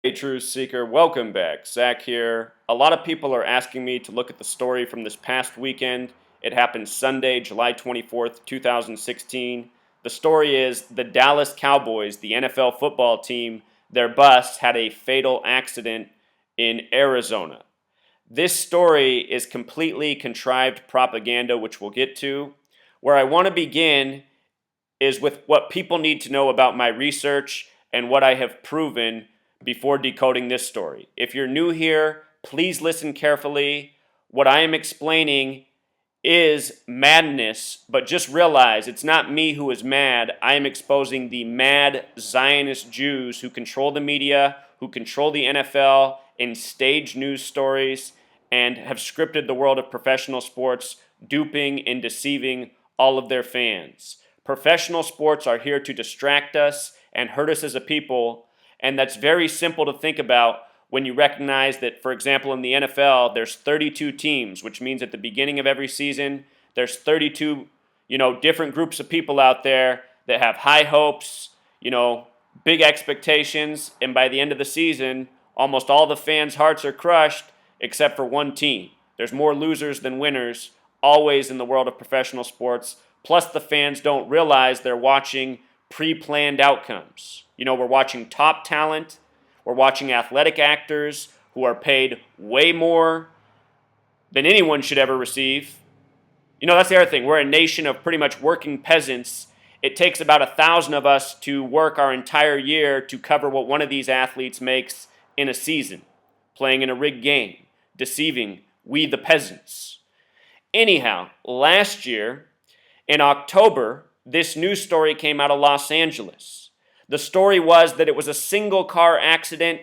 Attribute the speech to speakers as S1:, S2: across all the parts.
S1: Hey, Truth Seeker, welcome back. Zach here. A lot of people are asking me to look at the story from this past weekend. It happened Sunday, July 24th, 2016. The story is the Dallas Cowboys, the NFL football team, their bus had a fatal accident in Arizona. This story is completely contrived propaganda, which we'll get to. Where I want to begin is with what people need to know about my research and what I have proven before decoding this story. If you're new here, please listen carefully. What I am explaining is madness, but just realize it's not me who is mad. I am exposing the mad Zionist Jews who control the media, who control the NFL, and stage news stories, and have scripted the world of professional sports, duping and deceiving all of their fans. Professional sports are here to distract us and hurt us as a people, and that's very simple to think about when you recognize that, for example, in the NFL, there's 32 teams, which means at the beginning of every season, there's 32, different groups of people out there that have high hopes, big expectations, and by the end of the season, almost all the fans' hearts are crushed except for one team. There's more losers than winners, always in the world of professional sports. Plus, the fans don't realize they're watching pre-planned outcomes. We're watching top talent. We're watching athletic actors who are paid way more than anyone should ever receive. That's the other thing. We're a nation of pretty much working peasants. It takes about 1,000 of us to work our entire year to cover what one of these athletes makes in a season, playing in a rigged game, deceiving we the peasants. Anyhow, last year, in October, this news story came out of Los Angeles. The story was that it was a single car accident.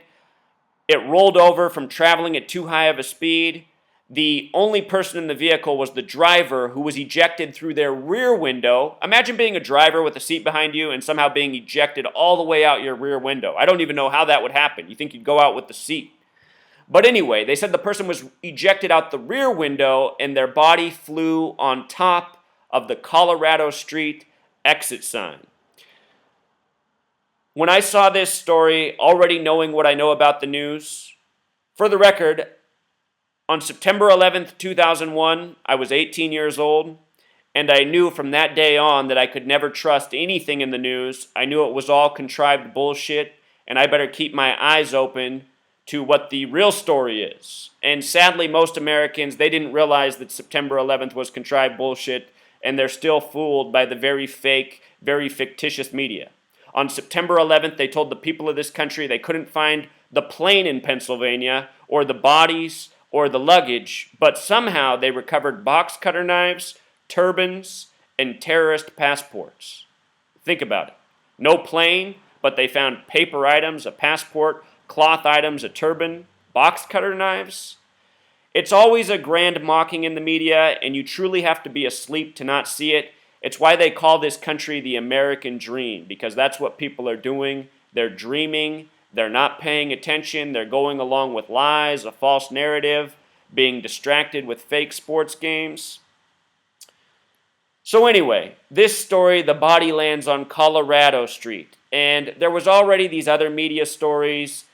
S1: It rolled over from traveling at too high of a speed. The only person in the vehicle was the driver, who was ejected through their rear window. Imagine being a driver with a seat behind you and somehow being ejected all the way out your rear window. I don't even know how that would happen. You think you'd go out with the seat. But anyway, they said the person was ejected out the rear window and their body flew on top of the Colorado Street exit sign. When I saw this story, already knowing what I know about the news, for the record, on September 11th, 2001, I was 18 years old, and I knew from that day on that I could never trust anything in the news. I knew it was all contrived bullshit, and I better keep my eyes open to what the real story is. And sadly, most Americans, they didn't realize that September 11th was contrived bullshit, and they're still fooled by the very fake, very fictitious media. On September 11th, they told the people of this country they couldn't find the plane in Pennsylvania, or the bodies, or the luggage, but somehow they recovered box cutter knives, turbans, and terrorist passports. Think about it. No plane, but they found paper items, a passport, cloth items, a turban, box cutter knives. It's always a grand mocking in the media, and you truly have to be asleep to not see it. It's why they call this country the American dream, because that's what people are doing. They're dreaming. They're not paying attention. They're going along with lies, a false narrative, being distracted with fake sports games. So anyway, this story, the body lands on Colorado Street. And there was already these other media stories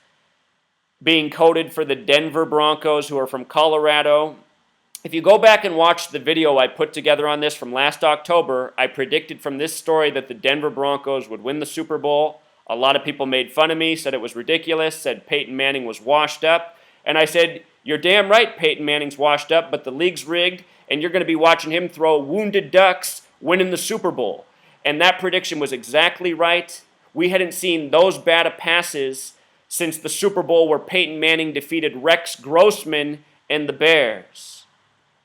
S1: being coded for the Denver Broncos, who are from Colorado. If you go back and watch the video I put together on this from last October, I predicted from this story that the Denver Broncos would win the Super Bowl. A lot of people made fun of me, said it was ridiculous, said Peyton Manning was washed up. And I said, you're damn right Peyton Manning's washed up, but the league's rigged, and you're going to be watching him throw wounded ducks winning the Super Bowl. And that prediction was exactly right. We hadn't seen those bad of passes since the Super Bowl where Peyton Manning defeated Rex Grossman and the Bears.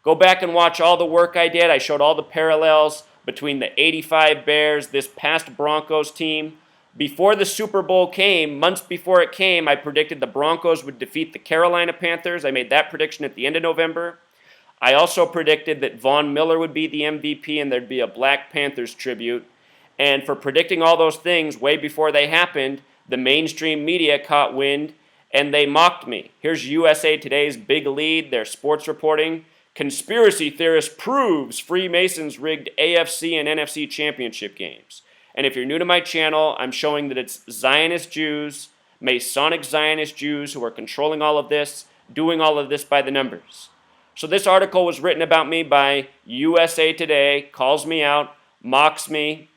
S1: Go back and watch all the work I did. I showed all the parallels between the '85 Bears, this past Broncos team. Before the Super Bowl came, months before it came, I predicted the Broncos would defeat the Carolina Panthers. I made that prediction at the end of November. I also predicted that Von Miller would be the MVP and there'd be a Black Panthers tribute. And for predicting all those things way before they happened, the mainstream media caught wind and they mocked me. Here's USA Today's big lead, their sports reporting. Conspiracy theorist proves Freemasons rigged AFC and NFC championship games. And if you're new to my channel, I'm showing that it's Zionist Jews Masonic Zionist Jews who are controlling all of this, doing all of this by the numbers. So this article was written about me by USA Today, calls me out, mocks me.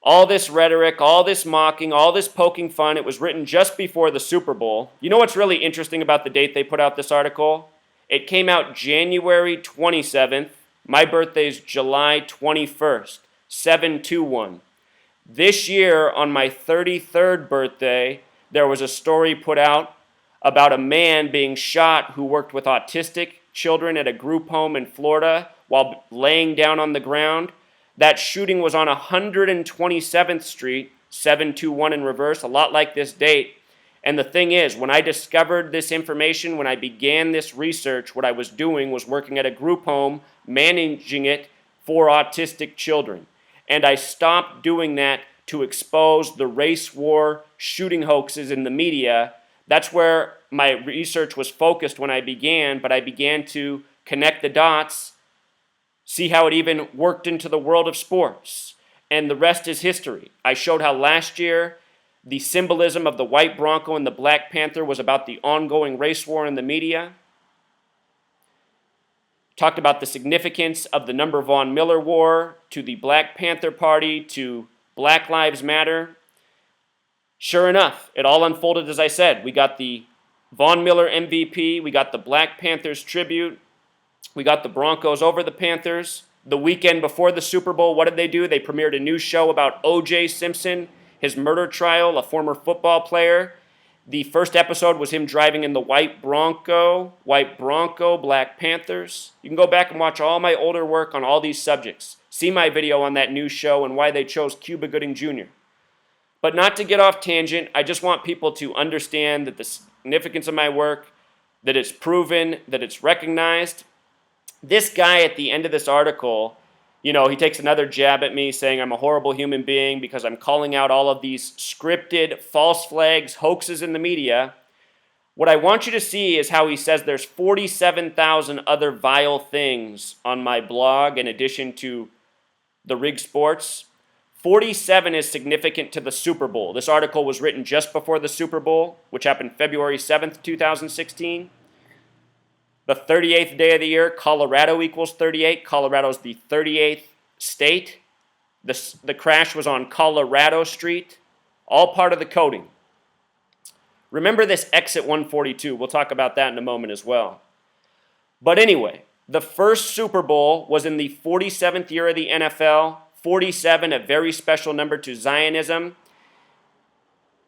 S1: All this rhetoric, all this mocking, all this poking fun. It was written just before the Super Bowl. You know what's really interesting about the date they put out this article? It came out January 27th. My birthday's July 21st, 721. This year, on my 33rd birthday, there was a story put out about a man being shot who worked with autistic children at a group home in Florida while laying down on the ground. That shooting was on 127th Street, 721 in reverse, a lot like this date. And the thing is, when I discovered this information, when I began this research, what I was doing was working at a group home, managing it for autistic children. And I stopped doing that to expose the race war shooting hoaxes in the media. That's where my research was focused when I began, but I began to connect the dots, see how it even worked into the world of sports. And the rest is history. I showed how last year the symbolism of the white Bronco and the Black Panther was about the ongoing race war in the media. Talked about the significance of the number Von Miller War to the Black Panther Party to Black Lives Matter. Sure enough, it all unfolded as I said. We got the Von Miller MVP, we got the Black Panthers tribute, we got the Broncos over the Panthers. The weekend before the Super Bowl, what did they do? They premiered a new show about O.J. Simpson, his murder trial, a former football player. The first episode was him driving in the white Bronco, Black Panthers. You can go back and watch all my older work on all these subjects. See my video on that new show and why they chose Cuba Gooding Jr. But not to get off tangent, I just want people to understand that the significance of my work, that it's proven, that it's recognized. This guy at the end of this article, he takes another jab at me saying I'm a horrible human being because I'm calling out all of these scripted false flags, hoaxes in the media. What I want you to see is how he says there's 47,000 other vile things on my blog in addition to the Rig Sports. 47 is significant to the Super Bowl. This article was written just before the Super Bowl, which happened February 7th, 2016. The 38th day of the year, Colorado equals 38. Colorado's the 38th state. The crash was on Colorado Street. All part of the coding. Remember this exit 142. We'll talk about that in a moment as well. But anyway, the first Super Bowl was in the 47th year of the NFL. 47, a very special number to Zionism.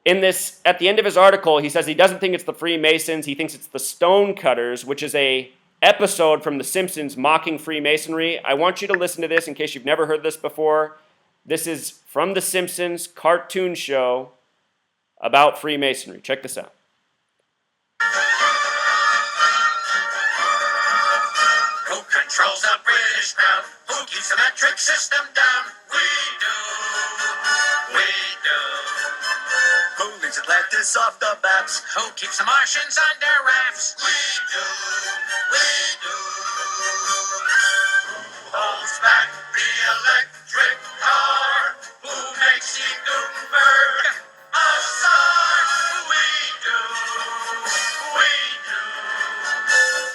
S1: At the end of his article, he says he doesn't think it's the Freemasons. He thinks it's the Stonecutters, which is a episode from The Simpsons mocking Freemasonry. I want you to listen to this in case you've never heard this before. This is from The Simpsons cartoon show about Freemasonry. Check this out.
S2: Who controls the British crown? Who keeps the metric system down? We do. We do. Who leads Atlantis off the maps? Who keeps the Martians under wraps? We do. We do. Who holds back the electric car? Who makes Steve Gutenberg a star? We do. We do.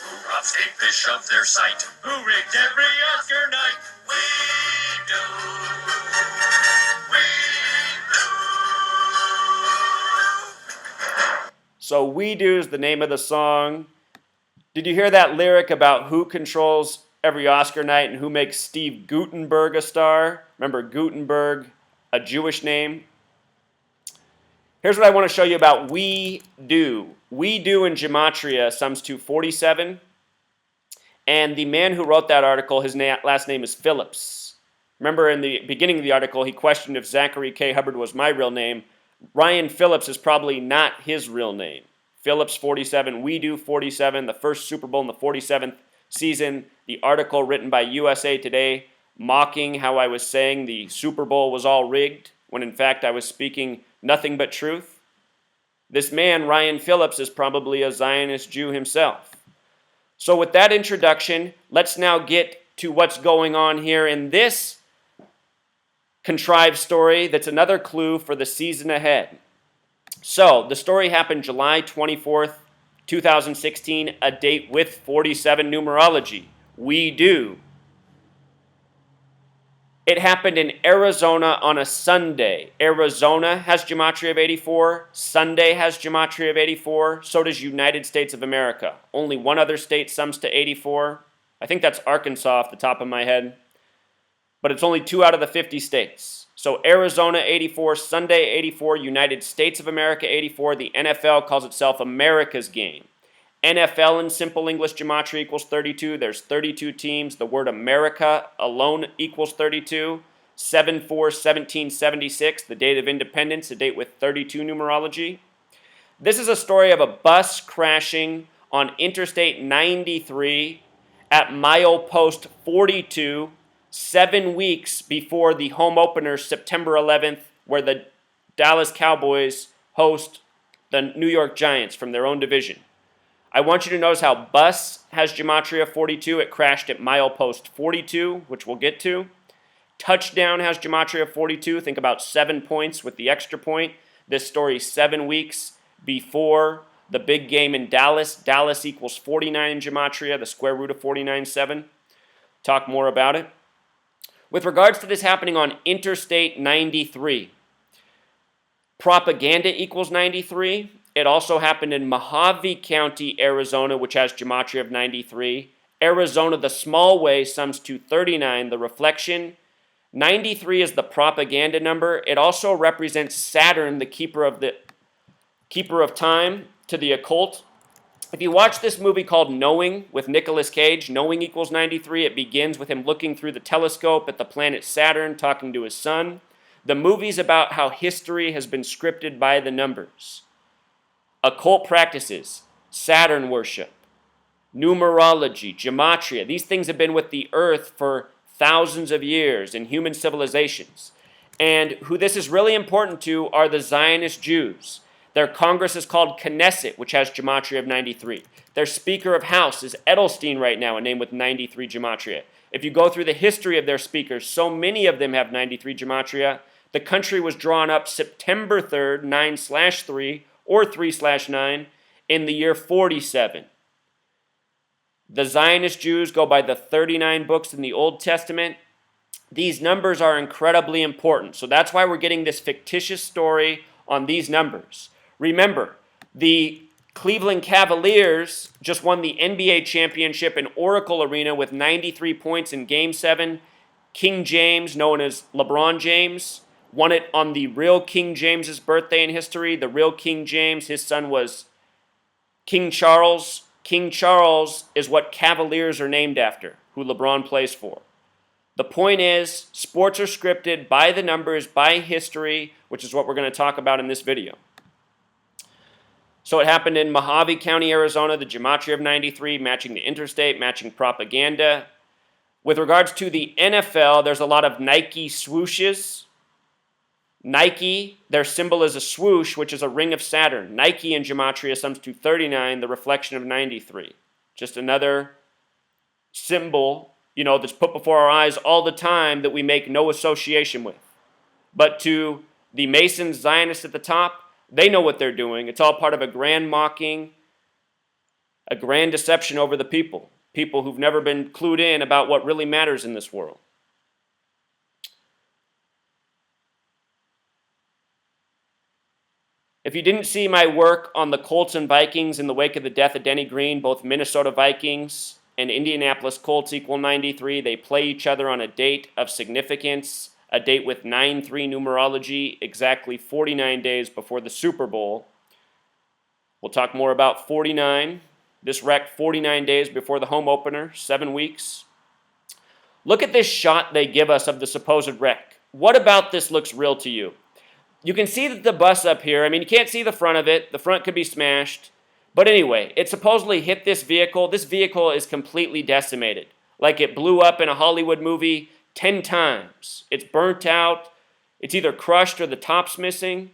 S2: Who robs Kate Fish of their sight? Who rigged every Oscar night? We do. We do.
S1: So We Do is the name of the song. Did you hear that lyric about who controls every Oscar night and who makes Steve Gutenberg a star? Remember Gutenberg, a Jewish name? Here's what I want to show you about We Do. We Do in Gematria sums to 47. And the man who wrote that article, his last name is Phillips. Remember in the beginning of the article, he questioned if Zachary K. Hubbard was my real name. Ryan Phillips is probably not his real name. Phillips 47, We Do 47, the first Super Bowl in the 47th season. The article written by USA Today mocking how I was saying the Super Bowl was all rigged, when in fact I was speaking nothing but truth. This man, Ryan Phillips, is probably a Zionist Jew himself. So with that introduction, let's now get to what's going on here in this contrived story that's another clue for the season ahead. So, the story happened July 24th, 2016, a date with 47 numerology. We do. It happened in Arizona on a Sunday. Arizona has gematria of 84. Sunday has gematria of 84. So does United States of America. Only one other state sums to 84. I think that's Arkansas off the top of my head. But it's only 2 out of the 50 states. So Arizona 84, Sunday 84, United States of America 84. The NFL calls itself America's game. NFL in simple English gematria equals 32. There's 32 teams. The word America alone equals 32. 7/4/1776, the date of independence, a date with 32 numerology. This is a story of a bus crashing on Interstate 93 at milepost 42, 7 weeks before the home opener, September 11th, where the Dallas Cowboys host the New York Giants from their own division. I want you to notice how bus has gematria 42. It crashed at milepost 42, which we'll get to. Touchdown has gematria 42. Think about 7 points with the extra point. This story 7 weeks before the big game in Dallas. Dallas equals 49 in gematria, the square root of 49.7. Talk more about it. With regards to this happening on Interstate 93, propaganda equals 93. It also happened in Mojave County, Arizona, which has gematria of 93. Arizona, the small way, sums to 39, the reflection. 93 is the propaganda number. It also represents Saturn, the keeper of time, to the occult. If you watch this movie called Knowing with Nicolas Cage, Knowing equals 93. It begins with him looking through the telescope at the planet Saturn, talking to his son. The movie's about how history has been scripted by the numbers. Occult practices, Saturn worship, numerology, gematria. These things have been with the earth for thousands of years in human civilizations. And who this is really important to are the Zionist Jews. Their Congress is called Knesset, which has gematria of 93. Their Speaker of House is Edelstein right now, a name with 93 gematria. If you go through the history of their speakers, so many of them have 93 gematria. The country was drawn up September 3rd, 9/3, or 3/9, in the year 47. The Zionist Jews go by the 39 books in the Old Testament. These numbers are incredibly important. So that's why we're getting this fictitious story on these numbers. Remember, the Cleveland Cavaliers just won the NBA championship in Oracle Arena with 93 points in Game 7. King James, known as LeBron James, won it on the real King James's birthday in history. The real King James, his son was King Charles. King Charles is what Cavaliers are named after, who LeBron plays for. The point is, sports are scripted by the numbers, by history, which is what we're going to talk about in this video. So it happened in Mojave County, Arizona, the gematria of 93, matching the interstate, matching propaganda. With regards to the NFL, there's a lot of Nike swooshes. Nike, their symbol is a swoosh, which is a ring of Saturn. Nike in gematria sums to 39, the reflection of 93. Just another symbol, that's put before our eyes all the time that we make no association with. But to the Masons, Zionists at the top, they know what they're doing. It's all part of a grand mocking, a grand deception over the people who've never been clued in about what really matters in this world. If you didn't see my work on the Colts and Vikings in the wake of the death of Denny Green, both Minnesota Vikings and Indianapolis Colts equal 93. They play each other on a date of significance, a date with 9/3 numerology, exactly 49 days before the Super Bowl. We'll talk more about 49. This wrecked 49 days before the home opener, 7 weeks. Look at this shot they give us of the supposed wreck. What about this looks real to you? You can see that the bus up here, you can't see the front of it. The front could be smashed. But anyway, it supposedly hit this vehicle. This vehicle is completely decimated. Like it blew up in a Hollywood movie 10 times. It's burnt out. It's either crushed or the top's missing.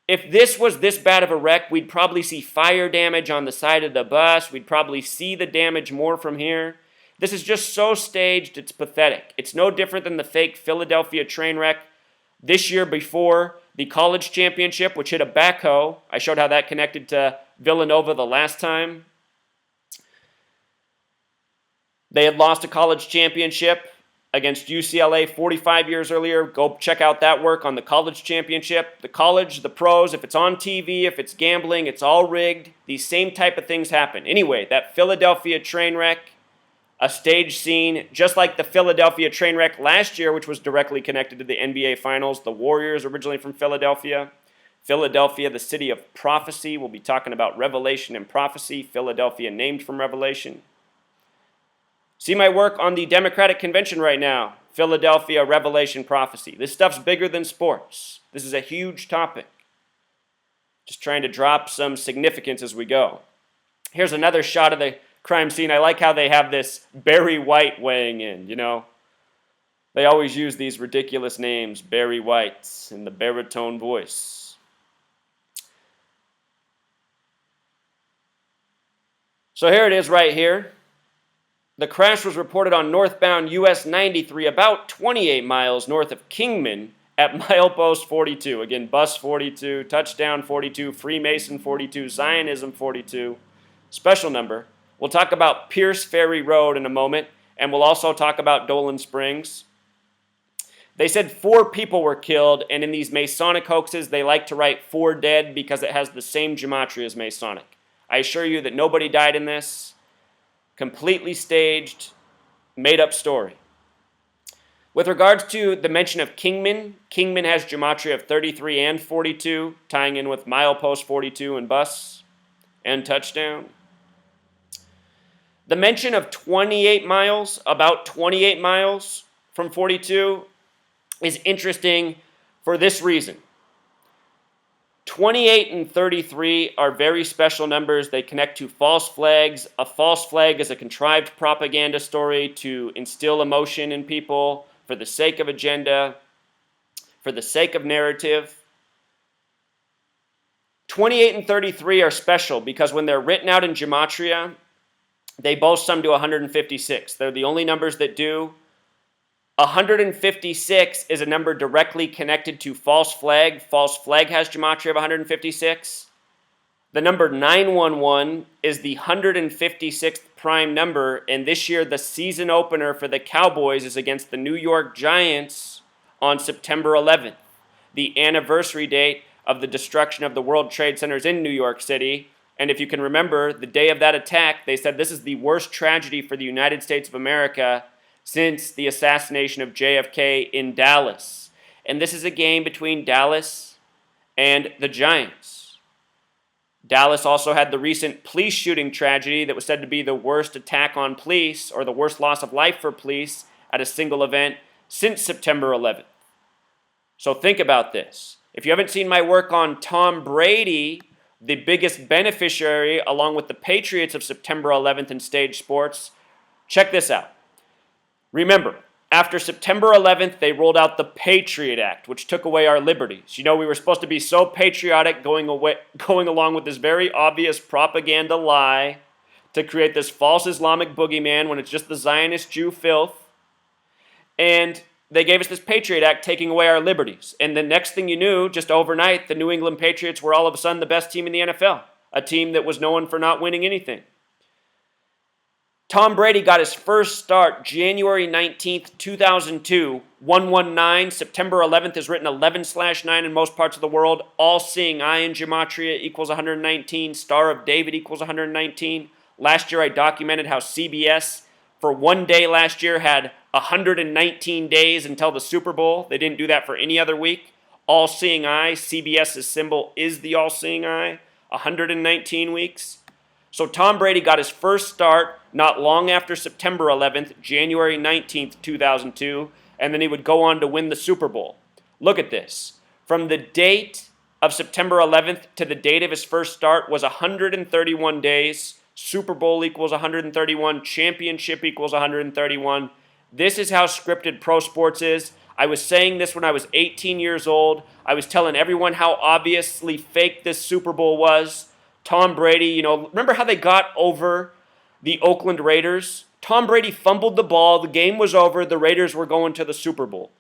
S1: If this was this bad of a wreck, we'd probably see fire damage on the side of the bus. We'd probably see the damage more from here. This is just so staged, it's pathetic. It's no different than the fake Philadelphia train wreck this year before the college championship, which hit a backhoe. I showed how that connected to Villanova the last time. They had lost a college championship against UCLA 45 years earlier. Go check out that work on the college championship. The college, the pros, if it's on TV, if it's gambling, it's all rigged. These same type of things happen. Anyway, that Philadelphia train wreck, a stage scene, just like the Philadelphia train wreck last year, which was directly connected to the NBA Finals. The Warriors, originally from Philadelphia. Philadelphia, the city of prophecy. We'll be talking about revelation and prophecy. Philadelphia named from Revelation. See my work on the Democratic Convention right now. Philadelphia, Revelation, Prophecy. This stuff's bigger than sports. This is a huge topic. Just trying to drop some significance as we go. Here's another shot of the crime scene. I like how they have this Barry White weighing in, you know. They always use these ridiculous names, Barry White, in the baritone voice. So here it is right here. The crash was reported on northbound US 93 about 28 miles north of Kingman at milepost 42. Again, bus 42, touchdown 42, Freemason 42, Zionism 42. Special number. We'll talk about Pierce Ferry Road in a moment, and we'll also talk about Dolan Springs. They said 4 people were killed, and in these Masonic hoaxes, they like to write 4 dead because it has the same gematria as Masonic. I assure you that nobody died in this. Completely staged, made-up story. With regards to the mention of Kingman, Kingman has gematria of 33 and 42, tying in with milepost 42 and bus and touchdown. The mention of 28 miles, about 28 miles from 42, is interesting for this reason. 28 and 33 are very special numbers. They connect to false flags. A false flag is a contrived propaganda story to instill emotion in people for the sake of agenda, for the sake of narrative. 28 and 33 are special because when they're written out in gematria, they both sum to 156. They're the only numbers that do. 156 is a number directly connected to false flag. False flag has gematria of 156. The number 911 is the 156th prime number, and this year the season opener for the Cowboys is against the New York Giants on September 11th, the anniversary date of the destruction of the World Trade Centers in New York City. And if you can remember, the day of that attack, they said this is the worst tragedy for the United States of America since the assassination of JFK in Dallas. And this is a game between Dallas and the Giants. Dallas also had the recent police shooting tragedy that was said to be the worst attack on police or the worst loss of life for police at a single event since September 11th. So think about this. If you haven't seen my work on Tom Brady, the biggest beneficiary along with the Patriots of September 11th in stage sports, check this out. Remember, after September 11th, they rolled out the Patriot Act, which took away our liberties. You know, we were supposed to be so patriotic going along with this very obvious propaganda lie to create this false Islamic boogeyman when it's just the Zionist Jew filth. And they gave us this Patriot Act taking away our liberties. And the next thing you knew, just overnight, the New England Patriots were all of a sudden the best team in the NFL, a team that was known for not winning anything. Tom Brady got his first start January 19th, 2002, 119. September 11th is written 11/9 in most parts of the world. All-seeing eye in gematria equals 119. Star of David equals 119. Last year I documented how CBS, for one day last year, had 119 days until the Super Bowl. They didn't do that for any other week. All-seeing eye, CBS's symbol is the all-seeing eye. 119 weeks. So Tom Brady got his first start not long after September 11th, January 19th, 2002, and then he would go on to win the Super Bowl. Look at this. From the date of September 11th to the date of his first start was 131 days. Super Bowl equals 131. Championship equals 131. This is how scripted pro sports is. I was saying this when I was 18 years old. I was telling everyone how obviously fake this Super Bowl was. Tom Brady, remember how they got over the Oakland Raiders? Tom Brady fumbled the ball. The game was over. The Raiders were going to the Super Bowl.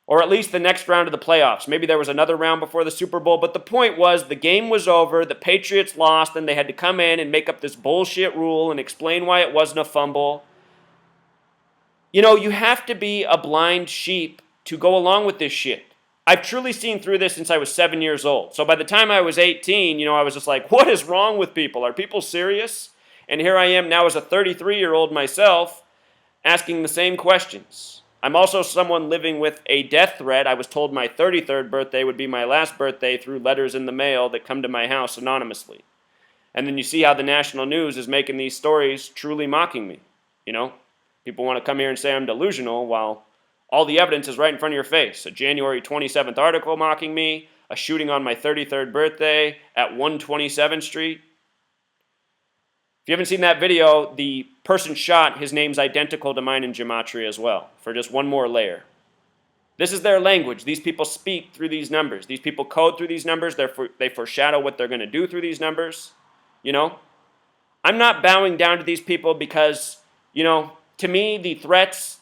S1: Or at least the next round of the playoffs. Maybe there was another round before the Super Bowl, but the point was the game was over, the Patriots lost, and they had to come in and make up this bullshit rule and explain why it wasn't a fumble. You know, you have to be a blind sheep to go along with this shit. I've truly seen through this since I was 7 years old. So by the time I was 18, I was just like, what is wrong with people? Are people serious? And here I am now as a 33-year-old myself asking the same questions. I'm also someone living with a death threat. I was told my 33rd birthday would be my last birthday through letters in the mail that come to my house anonymously. And then you see how the national news is making these stories truly mocking me. People want to come here and say I'm delusional while all the evidence is right in front of your face. A January 27th article mocking me, a shooting on my 33rd birthday at 127th Street. If you haven't seen that video, the person shot, his name's identical to mine in gematria as well, for just one more layer. This is their language. These people speak through these numbers. These people code through these numbers. They foreshadow what they're going to do through these numbers. I'm not bowing down to these people because, to me, the threats,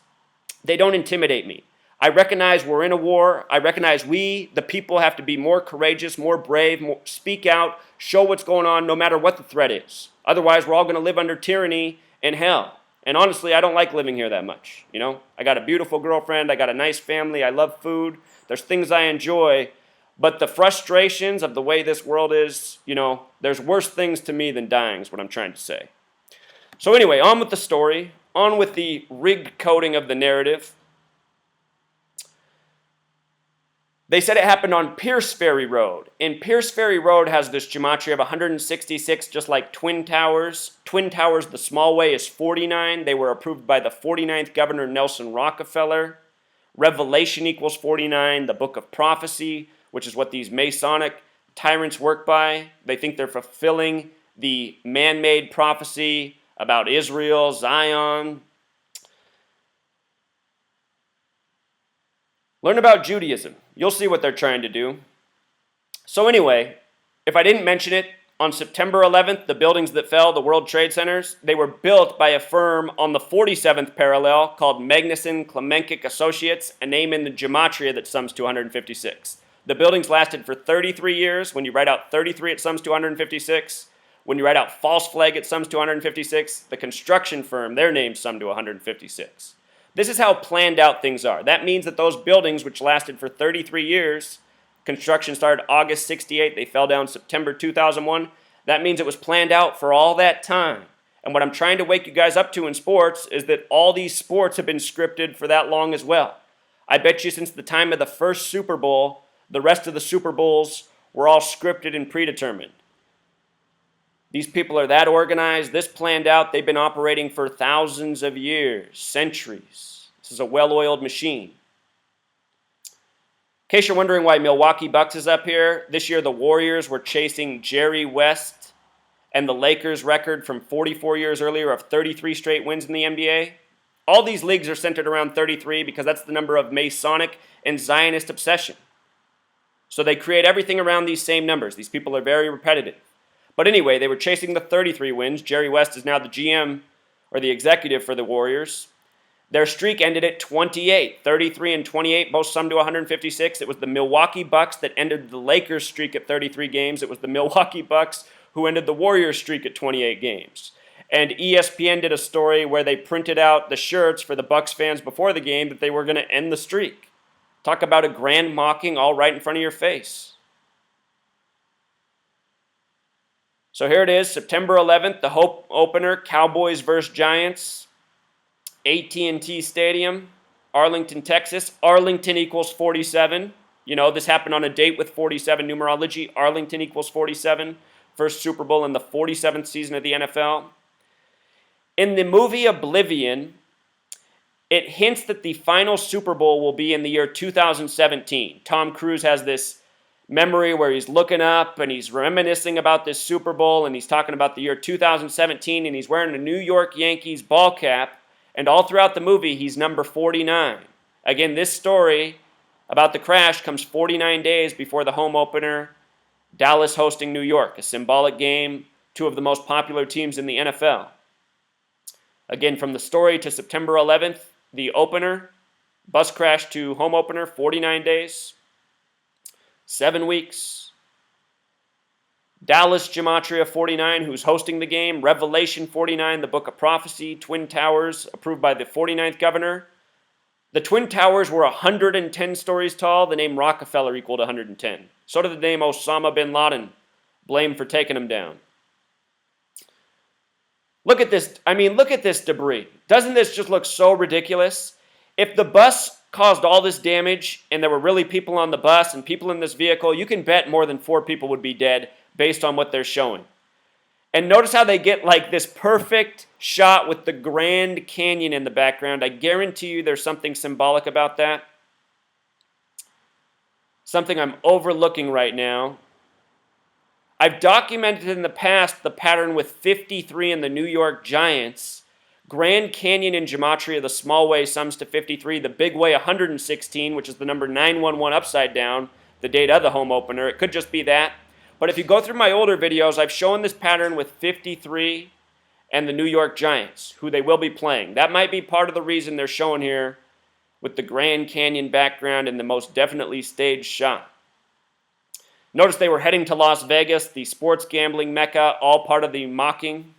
S1: they don't intimidate me. I recognize we're in a war. I recognize we, the people, have to be more courageous, more brave, speak out, show what's going on, no matter what the threat is. Otherwise, we're all going to live under tyranny and hell. And honestly, I don't like living here that much. I got a beautiful girlfriend. I got a nice family. I love food. There's things I enjoy. But the frustrations of the way this world is, there's worse things to me than dying is what I'm trying to say. So anyway, on with the story. On with the rigged coding of the narrative. They said it happened on Pierce Ferry Road. And Pierce Ferry Road has this gematria of 166, just like Twin Towers. Twin Towers, the small way, is 49. They were approved by the 49th Governor Nelson Rockefeller. Revelation equals 49, the book of prophecy, which is what these Masonic tyrants work by. They think they're fulfilling the man-made prophecy about Israel, Zion. Learn about Judaism. You'll see what they're trying to do. So anyway, if I didn't mention it, on September 11th, the buildings that fell, the World Trade Centers, they were built by a firm on the 47th parallel called Magnuson Klemenkic Associates, a name in the gematria that sums to 156. The buildings lasted for 33 years. When you write out 33, it sums to 156. When you write out false flag, it sums to 156. The construction firm, their name summed to 156. This is how planned out things are. That means that those buildings, which lasted for 33 years, construction started August 68, they fell down September 2001. That means it was planned out for all that time. And what I'm trying to wake you guys up to in sports is that all these sports have been scripted for that long as well. I bet you since the time of the first Super Bowl, the rest of the Super Bowls were all scripted and predetermined. These people are that organized, this planned out. They've been operating for thousands of years, centuries. This is a well-oiled machine. In case you're wondering why Milwaukee Bucks is up here, this year the Warriors were chasing Jerry West and the Lakers' record from 44 years earlier of 33 straight wins in the NBA. All these leagues are centered around 33 because that's the number of Masonic and Zionist obsession. So they create everything around these same numbers. These people are very repetitive. But anyway, they were chasing the 33 wins. Jerry West is now the GM or the executive for the Warriors. Their streak ended at 28. 33 and 28 both summed to 156. It was the Milwaukee Bucks that ended the Lakers' streak at 33 games. It was the Milwaukee Bucks who ended the Warriors' streak at 28 games. And ESPN did a story where they printed out the shirts for the Bucks fans before the game that they were going to end the streak. Talk about a grand mocking all right in front of your face. So here it is, September 11th, the Hope opener, Cowboys versus Giants, AT&T Stadium, Arlington, Texas. Arlington equals 47. This happened on a date with 47 numerology. Arlington equals 47. First Super Bowl in the 47th season of the NFL. In the movie Oblivion, it hints that the final Super Bowl will be in the year 2017. Tom Cruise has this memory where he's looking up and he's reminiscing about this Super Bowl and he's talking about the year 2017 and he's wearing a New York Yankees ball cap, and all throughout the movie he's number 49. Again, this story about the crash comes 49 days before the home opener, Dallas hosting New York, a symbolic game, two of the most popular teams in the NFL. Again, from the story to September 11th, the opener, Bus crash to home opener, 49 days. 7 weeks. Dallas Gematria 49, who's hosting the game. Revelation 49, the Book of Prophecy. Twin Towers, approved by the 49th governor. The Twin Towers were 110 stories tall. The name Rockefeller equaled 110. So did the name Osama bin Laden, blamed for taking them down. Look at this. I mean, look at this debris. Doesn't this just look so ridiculous? If the bus caused all this damage and there were really people on the bus and people in this vehicle, you can bet more than 4 people would be dead based on what they're showing. And notice how they get like this perfect shot with the Grand Canyon in the background. I guarantee you there's something symbolic about that. Something I'm overlooking right now. I've documented in the past the pattern with 53 and the New York Giants. Grand Canyon in Gematria, the small way sums to 53. The big way, 116, which is the number 911 upside down, the date of the home opener. It could just be that. But if you go through my older videos, I've shown this pattern with 53 and the New York Giants, who they will be playing. That might be part of the reason they're showing here with the Grand Canyon background and the most definitely staged shot. Notice they were heading to Las Vegas, the sports gambling mecca, all part of the mocking.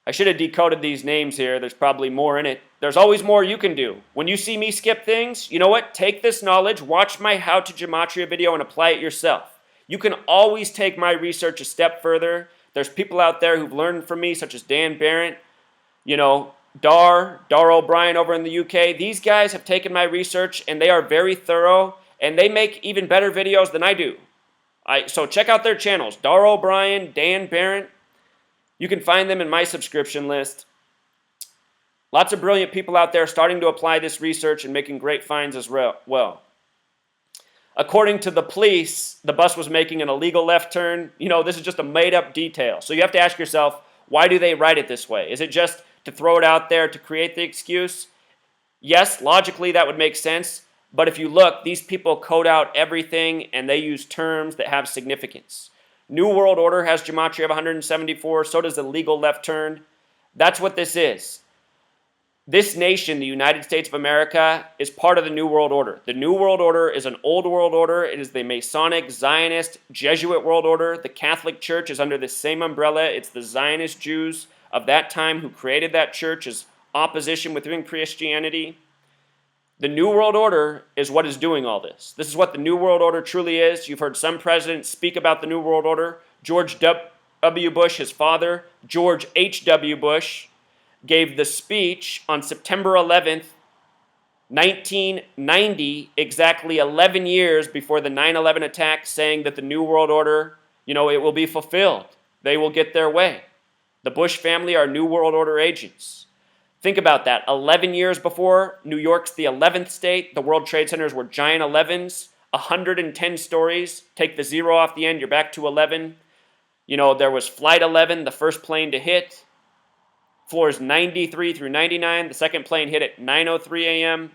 S1: I should have decoded these names here. There's probably more in it. There's always more you can do. When you see me skip things, you know what? Take this knowledge, watch my How to Gematria video, and apply it yourself. You can always take my research a step further. There's people out there who've learned from me, such as Dan Barrett, Dar O'Brien over in the UK. These guys have taken my research, and they are very thorough, and they make even better videos than I do. So check out their channels, Dar O'Brien, Dan Barrett. You can find them in my subscription list. Lots of brilliant people out there starting to apply this research and making great finds as well. According to the police, the bus was making an illegal left turn. This is just a made-up detail. So you have to ask yourself, why do they write it this way? Is it just to throw it out there to create the excuse? Yes, logically that would make sense. But if you look, these people code out everything and they use terms that have significance. New World Order has Gematria of 174. So does the legal left turn. That's what this is. This nation, the United States of America, is part of the New World Order. The New World Order is an old world order. It is the Masonic, Zionist, Jesuit world order. The Catholic Church is under the same umbrella. It's the Zionist Jews of that time who created that church as opposition within Christianity. The New World Order is what is doing all this. This is what the New World Order truly is. You've heard some presidents speak about the New World Order. George W. Bush, his father, George H.W. Bush, gave the speech on September 11th, 1990, exactly 11 years before the 9/11 attack, saying that the New World Order, it will be fulfilled. They will get their way. The Bush family are New World Order agents. Think about that. 11 years before, New York's the 11th state. The World Trade Centers were giant 11s, 110 stories. Take the 0 off the end, you're back to 11. There was Flight 11, the first plane to hit. Floors 93 through 99. The second plane hit at 9:03 a.m.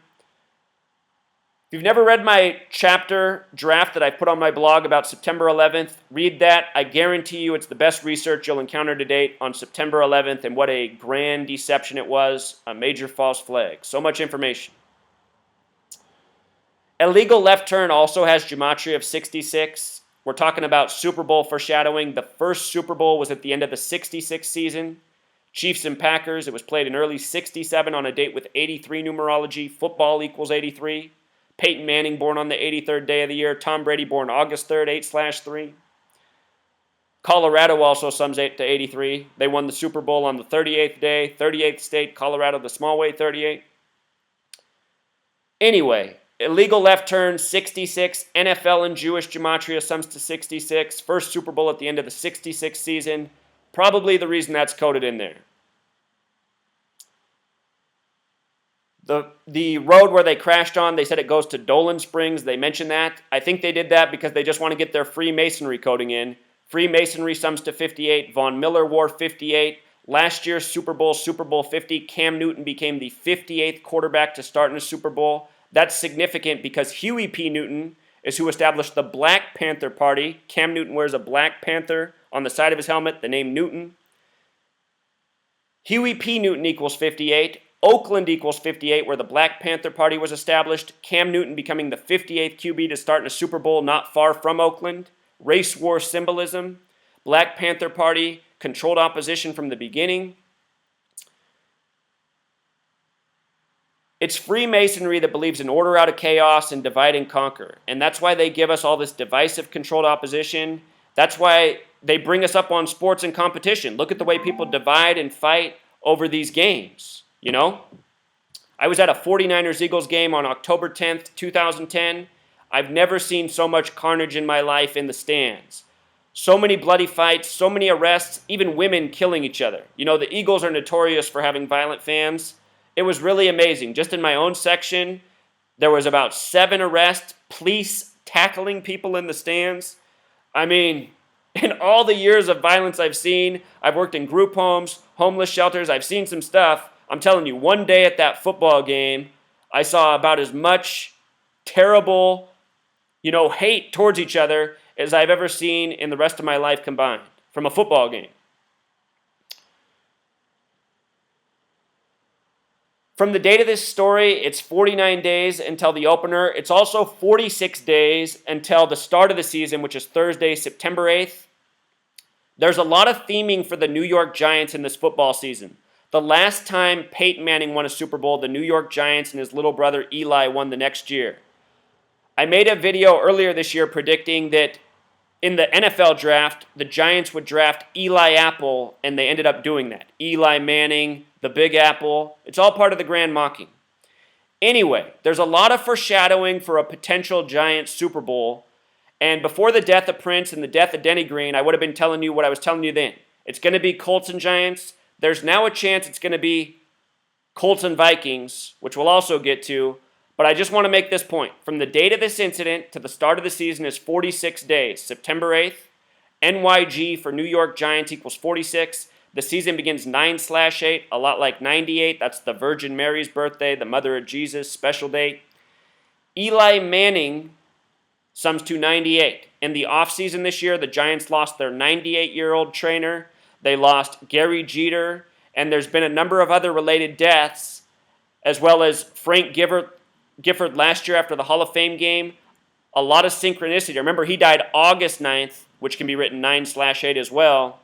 S1: If you've never read my chapter draft that I put on my blog about September 11th, read that. I guarantee you it's the best research you'll encounter to date on September 11th and what a grand deception it was, a major false flag. So much information. Illegal left turn also has Gematria of 66. We're talking about Super Bowl foreshadowing. The first Super Bowl was at the end of the 66 season. Chiefs and Packers, it was played in early 67 on a date with 83 numerology. Football equals 83. Peyton Manning born on the 83rd day of the year. Tom Brady born August 3rd, 8/3. Colorado also sums 8 to 83. They won the Super Bowl on the 38th day. 38th state, Colorado, the small way, 38. Anyway, illegal left turn, 66. NFL and Jewish Gematria sums to 66. First Super Bowl at the end of the 66 season. Probably the reason that's coded in there. The road where they crashed on, they said it goes to Dolan Springs. They mentioned that. I think they did that because they just want to get their Freemasonry coding in. Freemasonry sums to 58. Von Miller wore 58. Last year's Super Bowl 50, Cam Newton became the 58th quarterback to start in a Super Bowl. That's significant because Huey P. Newton is who established the Black Panther Party. Cam Newton wears a Black Panther on the side of his helmet, the name Newton. Huey P. Newton equals 58. Oakland equals 58, where the Black Panther Party was established. Cam Newton becoming the 58th QB to start in a Super Bowl not far from Oakland. Race war symbolism. Black Panther Party controlled opposition from the beginning. It's Freemasonry that believes in order out of chaos and divide and conquer. And that's why they give us all this divisive, controlled opposition. That's why they bring us up on sports and competition. Look at the way people divide and fight over these games, you know? I was at a 49ers-Eagles game on October 10th, 2010. I've never seen so much carnage in my life in the stands. So many bloody fights, so many arrests, even women killing each other. You know, the Eagles are notorious for having violent fans. It was really amazing. Just in my own section, there was about 7 arrests, police tackling people in the stands. I mean, in all the years of violence I've seen, I've worked in group homes, homeless shelters, I've seen some stuff. I'm telling you, one day at that football game, I saw about as much terrible, hate towards each other as I've ever seen in the rest of my life combined from a football game. From the date of this story, it's 49 days until the opener. It's also 46 days until the start of the season, which is Thursday, September 8th. There's a lot of theming for the New York Giants in this football season. The last time Peyton Manning won a Super Bowl, the New York Giants and his little brother Eli won the next year. I made a video earlier this year predicting that in the NFL draft, the Giants would draft Eli Apple, and they ended up doing that. Eli Manning, the Big Apple. It's all part of the grand mocking. Anyway, there's a lot of foreshadowing for a potential Giants Super Bowl. And before the death of Prince and the death of Denny Green, I would have been telling you what I was telling you then. It's going to be Colts and Giants. There's now a chance it's going to be Colts and Vikings, which we'll also get to. But I just want to make this point. From the date of this incident to the start of the season is 46 days. September 8th, NYG for New York Giants equals 46. The season begins 9/8, a lot like 98. That's the Virgin Mary's birthday, the mother of Jesus, special date. Eli Manning sums to 98. In the offseason this year, the Giants lost their 98-year-old trainer. They lost Gary Jeter, and there's been a number of other related deaths, as well as Frank Gifford last year after the Hall of Fame game. A lot of synchronicity. Remember, he died August 9th, which can be written 9/8 as well.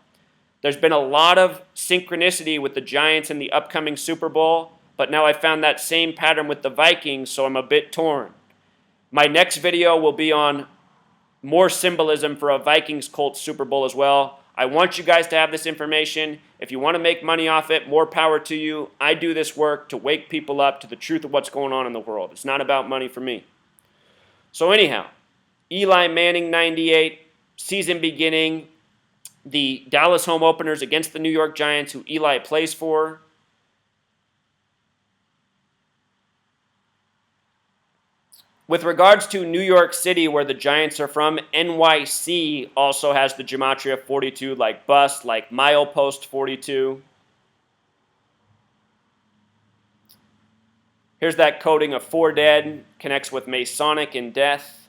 S1: There's been a lot of synchronicity with the Giants in the upcoming Super Bowl, but now I found that same pattern with the Vikings, so I'm a bit torn. My next video will be on more symbolism for a Vikings-Colts Super Bowl as well. I want you guys to have this information. If you want to make money off it, more power to you. I do this work to wake people up to the truth of what's going on in the world. It's not about money for me. So anyhow, Eli Manning 98, season beginning, the Dallas home openers against the New York Giants, who Eli plays for. With regards to New York City, where the Giants are from, NYC also has the gematria 42, like bus, like milepost 42. Here's that coding of 4 dead, connects with Masonic and death.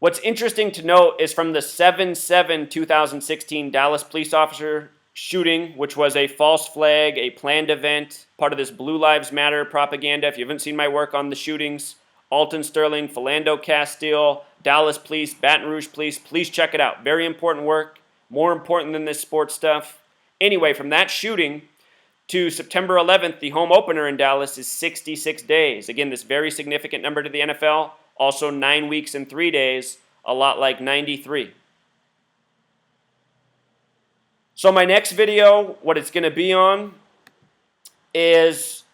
S1: What's interesting to note is from the 7/7/2016 Dallas police officer shooting, which was a false flag, a planned event, part of this Blue Lives Matter propaganda. If you haven't seen my work on the shootings, Alton Sterling, Philando Castile, Dallas Police, Baton Rouge Police, please check it out. Very important work, more important than this sports stuff. Anyway, from that shooting to September 11th, the home opener in Dallas is 66 days. Again, this very significant number to the NFL, also 9 weeks and 3 days, a lot like 93. So my next video, what it's going to be on, is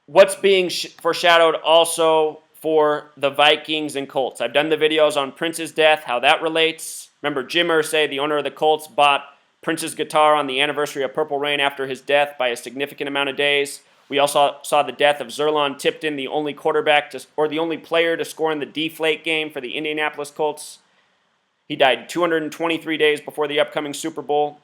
S1: what's being foreshadowed also for the Vikings and Colts. I've done the videos on Prince's death, how that relates. Remember, Jim Irsay, the owner of the Colts, bought Prince's guitar on the anniversary of Purple Rain after his death by a significant amount of days. We also saw the death of Zerlon Tipton, the only the only player to score in the deflate game for the Indianapolis Colts. He died 223 days before the upcoming Super Bowl.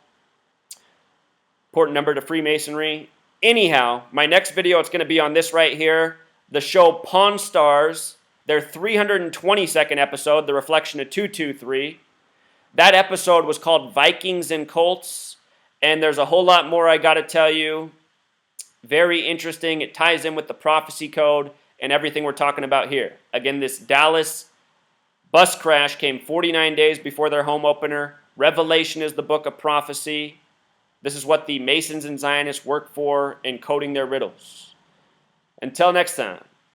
S1: Important number to Freemasonry. Anyhow, my next video, it's going to be on this right here. The show Pawn Stars, their 322nd episode, The Reflection of 223. That episode was called Vikings and Colts. And there's a whole lot more I got to tell you. Very interesting. It ties in with the prophecy code and everything we're talking about here. Again, this Dallas bus crash came 49 days before their home opener. Revelation is the book of prophecy. This is what the Masons and Zionists work for in coding their riddles. Until next time.